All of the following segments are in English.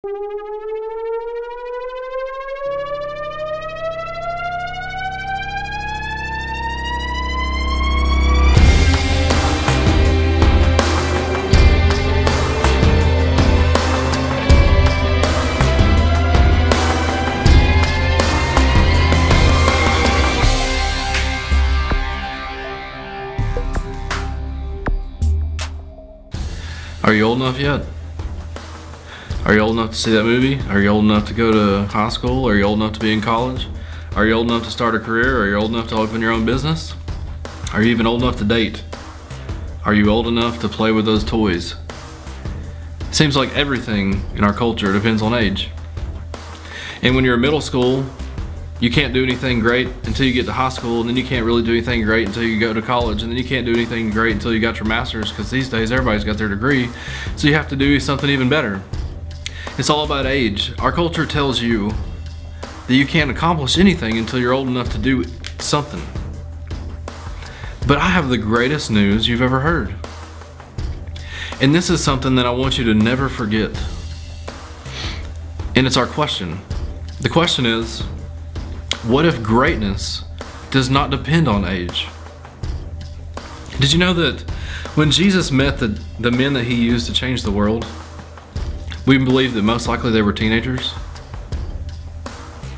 Are you old enough yet? Are you old enough to see that movie? Are you old enough to go to high school? Are you old enough to be in college? Are you old enough to start a career? Are you old enough to open your own business? Are you even old enough to date? Are you old enough to play with those toys? It seems like everything in our culture depends on age. And when you're in middle school, you can't do anything great until you get to high school, and then you can't really do anything great until you go to college, and then you can't do anything great until you got your master's, because these days everybody's got their degree, so you have to do something even better. It's all about age. Our culture tells you that you can't accomplish anything until you're old enough to do something. But I have the greatest news you've ever heard. And this is something that I want you to never forget. And it's our question. The question is, what if greatness does not depend on age? Did you know that when Jesus met the men that he used to change the world, we believe that most likely they were teenagers?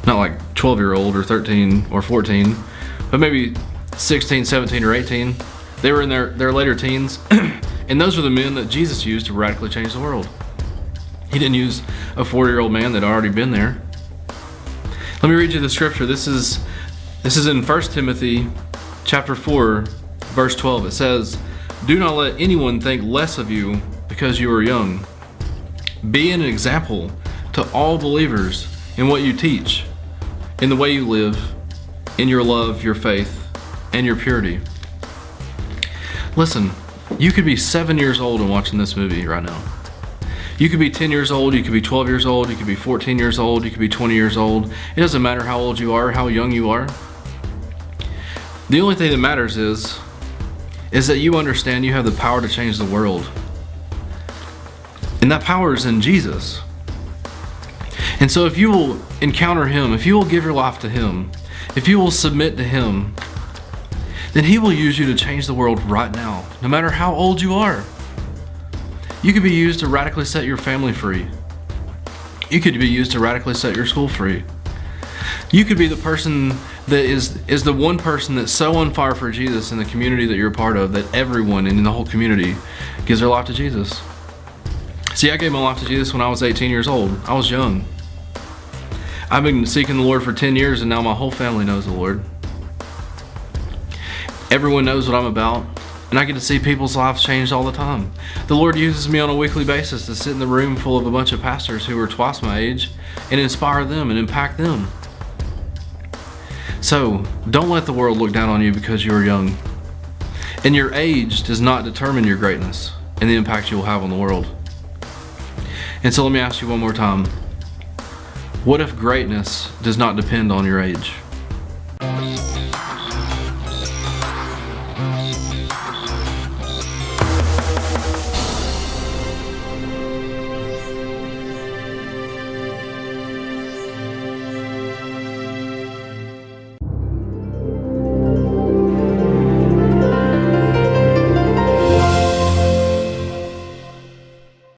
Not like 12-year-old or 13 or 14, but maybe 16, 17, or 18. They were in their later teens, and those are the men that Jesus used to radically change the world. He didn't use a 40-year-old man that had already been there. Let me read you the scripture. This is in 1 Timothy chapter 4, verse 12. It says, "Do not let anyone think less of you because you are young. Be an example to all believers in what you teach, in the way you live, in your love, your faith, and your purity." Listen, you could be 7 years old and watching this movie right now. You could be 10 years old, you could be 12 years old, you could be 14 years old, you could be 20 years old. It doesn't matter how old you are, how young you are. The only thing that matters is that you understand you have the power to change the world. And that power is in Jesus. And so if you will encounter him, if you will give your life to him, if you will submit to him, then he will use you to change the world right now, no matter how old you are. You could be used to radically set your family free. You could be used to radically set your school free. You could be the person that is the one person that's so on fire for Jesus in the community that you're a part of that everyone in the whole community gives their life to Jesus. See, I gave my life to Jesus when I was 18 years old. I was young. I've been seeking the Lord for 10 years, and now my whole family knows the Lord. Everyone knows what I'm about. And I get to see people's lives changed all the time. The Lord uses me on a weekly basis to sit in the room full of a bunch of pastors who are twice my age and inspire them and impact them. So, don't let the world look down on you because you are young. And your age does not determine your greatness and the impact you will have on the world. And so let me ask you one more time. What if greatness does not depend on your age?